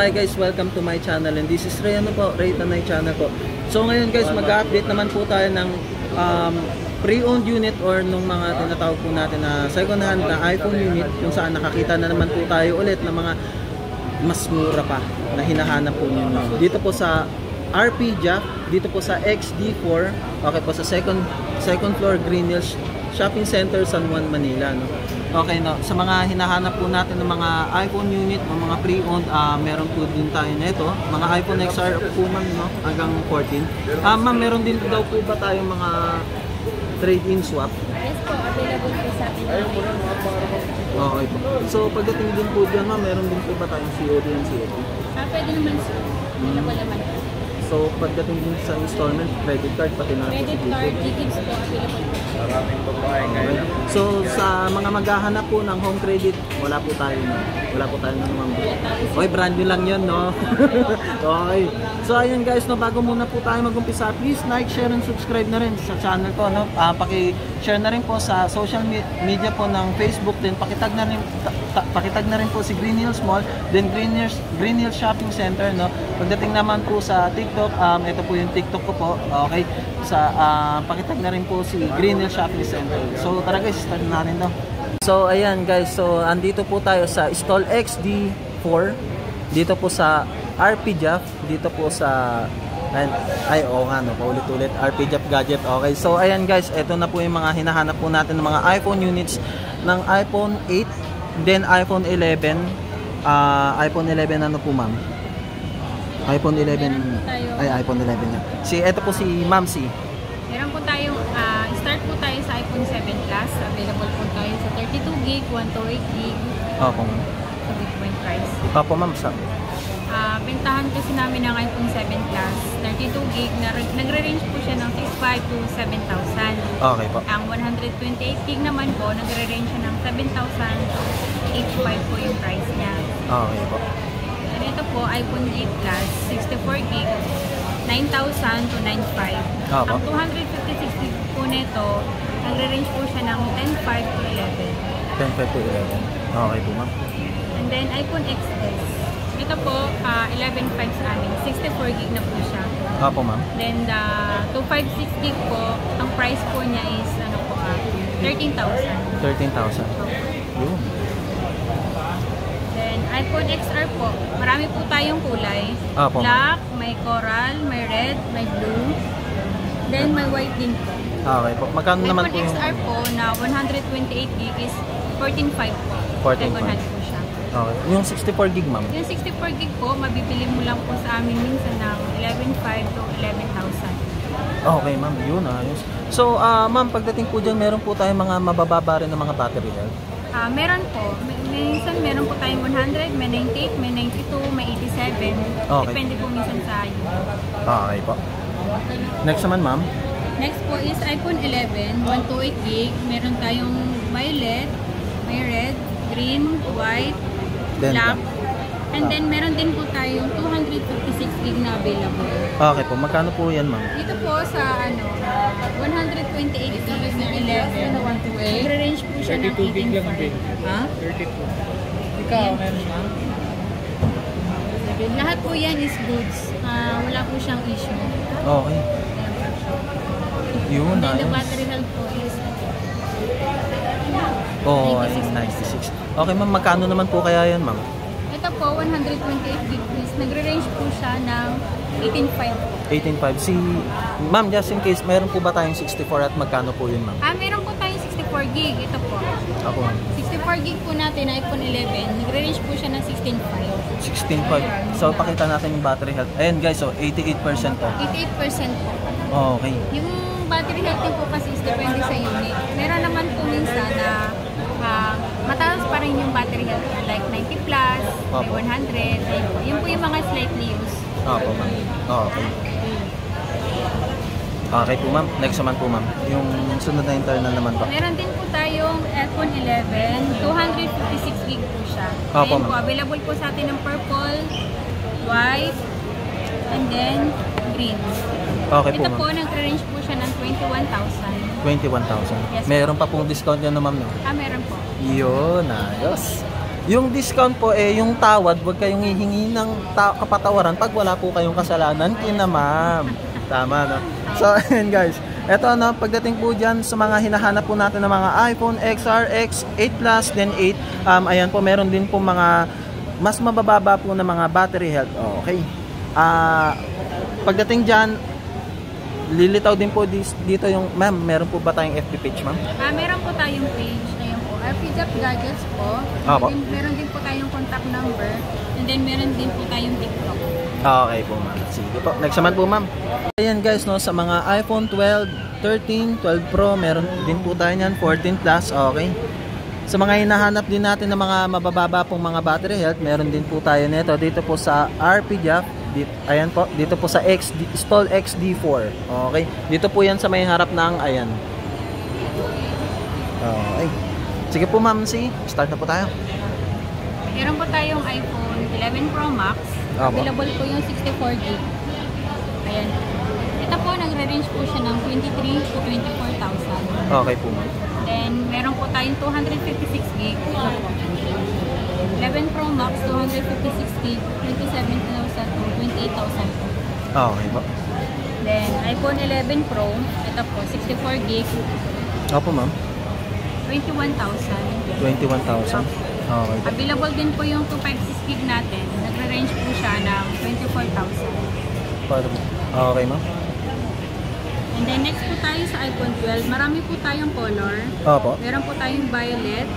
Hi guys, welcome to my channel and this is Ray Tanay channel po. So ngayon guys, mag-update naman po tayo ng pre-owned unit or nung mga tinatawag po natin na second hand na iPhone unit kung saan nakakita na naman po tayo ulit ng mga mas mura pa na hinahanap po ninyo. Dito po sa RP Jack, dito po sa XD4, okay po sa second floor Green Hills Shopping Center, San Juan, Manila, no? Okay, no. Sa mga hinahanap po natin ng mga iPhone unit o mga pre-owned, meron po din tayo nito, mga iPhone XR po man, no, hanggang 14. Ma'am, meron din daw po ba tayong mga trade-in swap? Yes po, available po sa atin. Okay po. So pagdating din po diyan, ma'am, meron din po ba tayong COD and COD? Pwede naman sir. Available naman po. So pagdating din sa installment, credit card pati na Credit card, gigs po, available po. Okay. So sa mga maghahanap po ng home credit, wala po tayo ng ma'am. Okay, brand new lang 'yon, no. Okay. So ayun guys, no, bago muna po tayo mag-umpisa, please like, share and subscribe na rin sa channel ko, no. Paki-share na rin po sa social media po ng Facebook, din pakitag na rin po si Green Hills Mall, then Green Hills Shopping Center, no. Pagdating naman po sa TikTok, ito po yung TikTok ko po. Okay. Pakitag na rin po si Green Hills Shopping Center. So tara guys, start na natin 'to. So ayan guys, so andito po tayo sa stall XD4. Dito po sa RP Jaff, dito po sa paulit-ulit RP Jaff Gadget. Okay. So ayan guys, ito na po yung mga hinahanap po natin ng mga iPhone units ng iPhone 8, then iPhone 11. iPhone 11 ano po, ma'am? iPhone 11 iPhone 11 na. Ito po si Ma'am C. Meron po tayong start po tayo sa iPhone 7 Plus. Available po tayo sa 32GB, 128GB. Opo, ma'am. Sa Bitcoin price. Opo, ma'am. Bentahan kasi namin ng iPhone 7 Plus, 32GB, nagre-range po siya ng 6,500 to 7,000. Okay po. Ang 128GB naman po, nagre-range siya ng 7,000 to 8,500 po yung price niya. Okay po. Ito po, iPhone 8 Plus, 64GB, 9,000 to 9,500. Opo. Ang 256GB po nito, nagre-range po siya ng 10,500 to 11,000. 10,500 to 11,000. Okay po, ma'am. And then, iPhone XS. Ito po, 11,500 sa amin. 64GB na po siya. Opo, ma'am. Then, the 256GB po, ang price po niya is, 13,000. 13,000. Yun. Then, iPhone XR po, marami po tayong kulay. Opo. Black, may coral, may red, may blue. Then, may white din po. Okay po. Magkano naman po iPhone yung... XR po na 128GB is 14,500 po. 14,500. Second hand po siya. Okay. Yung 64GB, ma'am? Yung 64GB po, mabibili mo lang po sa amin minsan ng 11,500 to 11,000. Okay, ma'am. Yun, ayos. So, ma'am, pagdating po dyan, meron po tayong mga mabababa rin ng mga battery health? Meron po. Minsan meron po tayong 100, may 98, may 92, may 87. Okay. Depende po minsan sa unit. Okay po. Next naman, ma'am? Next po is iPhone 11, 128GB. Meron tayong violet, may red, green, white, Then, black. And then meron din po tayong 256GB na available. Okay po. Magkano po yan, ma'am? Dito po sa 128GB na 11, nagre-range po siya ng 18,500. Ha? 32. Ikaw, meron ma'am? Lahat po yan is goods. Wala po siyang issue. Okay. Yun, And then the ayos. battery health po is Oh, ayun, 96. Okay, ma'am. Magkano naman po kaya yan, ma'am? ito po, 128GB. Nagre-range po siya ng 18,500. 18.5. Ma'am, just in case, meron po ba tayong 64 at magkano po yun, ma'am? Meron po tayong 64GB. Ito po. Ako, ma'am. 64GB po natin, iPhone 11. Nagre-range po siya ng 16,500. 16.5. So, pakita natin yung battery health. Ayan, guys, so 88% po. 88% po. Okay. Yung battery health din po kasi is depende sa unit. Meron naman po minsan na mataas pa rin yung battery health. Like 90 plus, may 100. Ayun po. Yun po yung mga slightly used. Opo, ma'am. Okay. Okay po, ma'am. Next naman po, ma'am. Yung sunod na internal naman po. Meron din po tayong iPhone 11, 256GB po siya. Opo, Then po, ma'am. available po sa atin ng purple, white, and then green. Okay po, Ito ma'am. po, nagre-range po siya ng 21,000. 21,000. Yes, meron pa pong discount yan, no, ma'am, no? Meron po. Yun, ayos. Yung discount po yung tawad, wag kayong hihingi ng kapatawaran pag wala po kayong kasalanan kina ma'am. Tama, no? So, ayan guys. Ito pagdating po dyan sa mga hinahanap po natin ng mga iPhone XR, X, 8 Plus, then 8, ayan po, meron din po mga mas mabababa po na mga battery health. Okay. Pagdating dyan, lilitaw din po dito yung, ma'am, meron po ba tayong FB page, ma'am? Meron po tayong page. Ayun po, RPJAP Gadgets po. Opo. Meron din po tayong contact number. And then meron din po tayong TikTok. Okay po, ma'am. Sige po. Next naman po, ma'am. Ayan guys, no, sa mga iPhone 12, 13, 12 Pro, meron din po tayo niyan, 14 Plus, okay. Sa mga hinahanap din natin ng mga mabababa pong mga battery health, meron din po tayo nito dito po sa RPJAP. Ayan po, dito po sa Stall XD4. Okay. Dito po 'yan sa may harap ng ayan. Okay. Sige po, ma'am, start na po tayo. Meron po tayong iPhone 11 Pro Max. Opo. Available po yung 64GB. Ayan. Ito po, nagre-range po siya ng 23 to 24,000. Okay po, ma'am. Then, meron po tayong 256GB. 11 Pro Max, 256GB, 27,000 to 28,000 po. Okay po. Then, iPhone 11 Pro, ito po, 64GB, Opo, ma'am. 21,000. 21,000. Okay po. Available din po yung 256GB natin. Nagre-range po siya ng 24,000. Okay, ma'am. And then next po tayo sa iPhone 12. Marami po tayong color. Opo. Meron po tayong violet,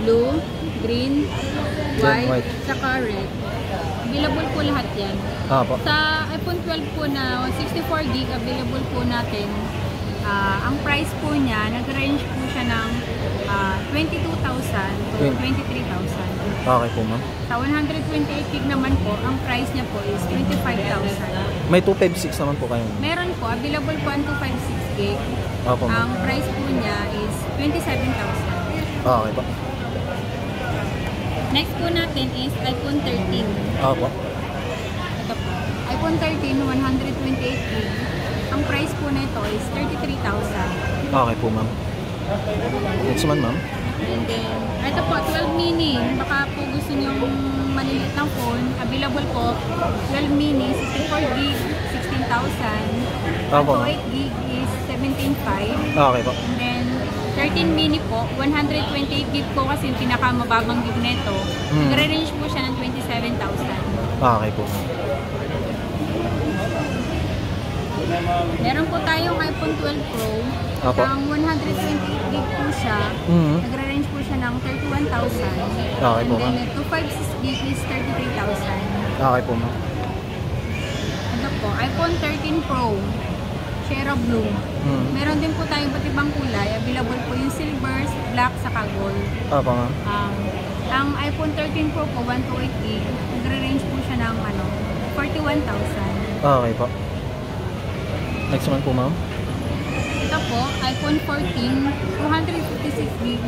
blue, green, white, saka red. Available po lahat yan. Opo. Sa iPhone 12 po na 64GB, available po natin. Ang price po niya, nag-range po siya ng 22,000 to 23,000. Okay po, ma'am. Sa 128GB naman po, ang price niya po is 25,000. May 256 naman po kayo. Meron po, available po ang 256GB. Opo, ma'am. Ang price po niya is 27,000. Okay po. Next po natin is iPhone 13. Opo. Ito po. iPhone 13, 128GB. Ang price po nito is 33,000. Okay po, ma'am. Next naman, ma'am. And then, ito po, 12 mini. Baka po gusto nyo maliliit ng phone. Available po, 12 mini, 64GB, 16,000. Opo. 8GB is 17,500. Okay po. And then, 13 mini po, 128GB po kasi yung pinakamababang gig nito. Nagre-range po siya ng 27,000. Okay po. Meron po tayong iPhone 12 Pro. Opo. Ang 128GB po siya. Nagre-range po siya ng 31,000. Okay po, And ma'am. then, 256GB is 33,000. Okay po, ma'am. Ito po, iPhone 13 Pro. Shera Blue. Meron din po tayong iba't ibang kulay. Available po yung silver, black, saka gold. Opo, ma'am. Ang iPhone 13 Pro po, 128GB. Nagre-range po siya ng 41,000. Okay po. Next naman po, ma'am. Ito po, iPhone 14, 256GB,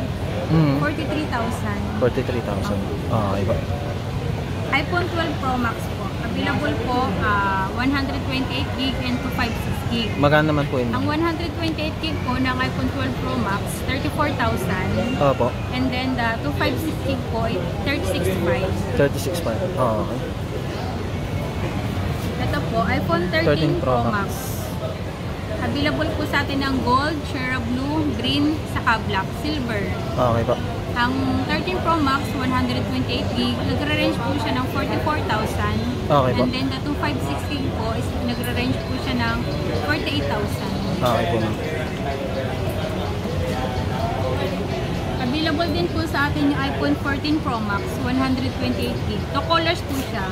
43,000. 43,000. Okay po. iPhone 12 Pro Max po. Available po, 128GB and 256GB. Magkano naman po yun? Ang 128GB po ng iPhone 12 Pro Max, 34,000. Opo. And then the 256GB po, 36,500. 36 pa. Okay. Ito po, iPhone 13 Pro Max. Available po sa atin ng gold, Shera Blue, green, saka black, silver. Okay po. Ang 13 Pro Max, 128GB, nagre-range po siya ng 44,000. Okay po. And then the 256GB po, is nagre-range po siya ng 48,000. Okay po, ma'am. Available din po sa atin yung iPhone 14 Pro Max, 128GB. Two colors po siya.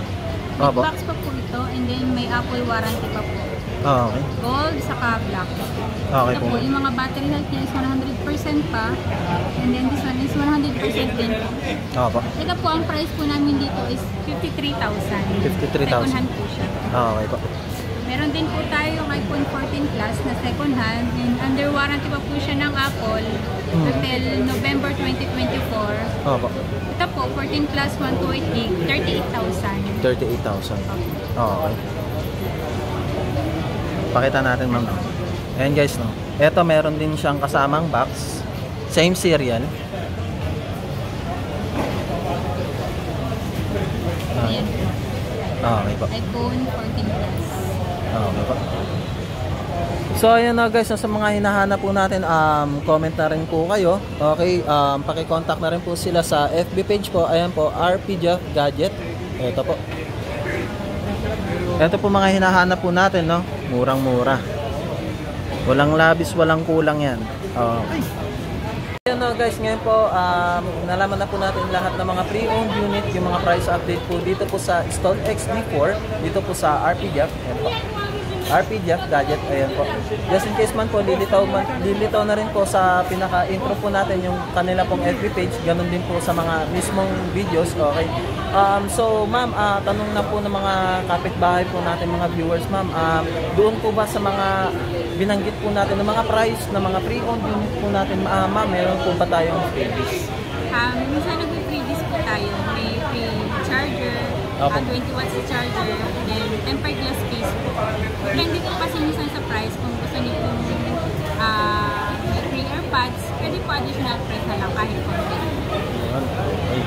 With Opo. box pa po ito, and then may Apple warranty pa po. Okay. Gold, saka black. Okay Ito po. po, yung mga battery health niya is 100% pa. And then this one is 100% din po. Opo. Ito po, ang price po namin dito is 53,000. 53,000. Second hand po siya. Okay po. Meron din po tayo yung iPhone 14 Plus na second hand. And under warranty pa po siya ng Apple until November 2024. Opo. Ito po, 14 Plus 128GB, 38,000. 38,000. Okay. Pakita natin, ma'am. Ayan guys, no. Ito meron din siyang kasamang box. Same serial. Okay po. iPhone 14 Plus. Okay po. So ayan na guys, sa mga hinahanap po natin, comment na rin po kayo. Okay, paki-contact na rin po sila sa FB page po. Ayan po, RP Jeff Gadget. Ito po. Ito po mga hinahanap po natin, no? Murang-mura. Walang labis, walang kulang yan. Okay. Ayan na guys, ngayon po, nalaman na po natin lahat ng mga pre-owned unit, yung mga price update po dito po sa Stone XD4, dito po sa RP Jeff. Ayan po. RP Jeff Gadget, ayan po. Just in case man po, lilitaw na rin po sa pinaka-intro po natin yung kanila pong FB page, ganun din po sa mga mismong videos, okay? So ma'am, tanong na po ng mga kapitbahay po natin, mga viewers ma'am, doon po ba sa mga binanggit po natin ng mga price, ng mga pre-owned unit po natin, ma'am, meron po ba tayong freebies? Minsan nag-freebies po tayo. May free charger, 20 watts sa charger, then tempered glass case po. Depende po kasi minsan sa price, kung gusto niyo po may free AirPods, pwede po additional price na lang kahit konti. Okay.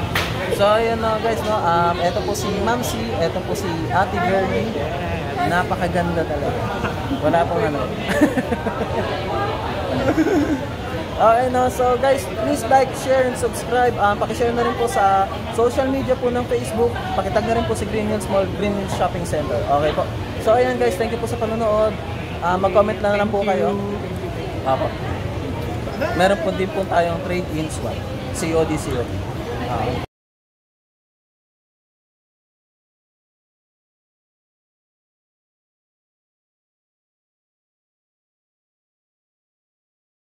So ayan na guys, no, eto po si Ma'am C, eto po si Ate Girlie. Napakaganda talaga. Wala pong ano. Okay, no, so guys, please like, share, and subscribe. Pakishare na rin po sa social media po ng Facebook. Pakitag na rin po si Green Hills Mall, Green Hills Shopping Center. Okay po. So ayan guys, thank you po sa panonood. Mag-comment na lang po kayo. Apo. Meron po din po tayong trade-in swap. COD.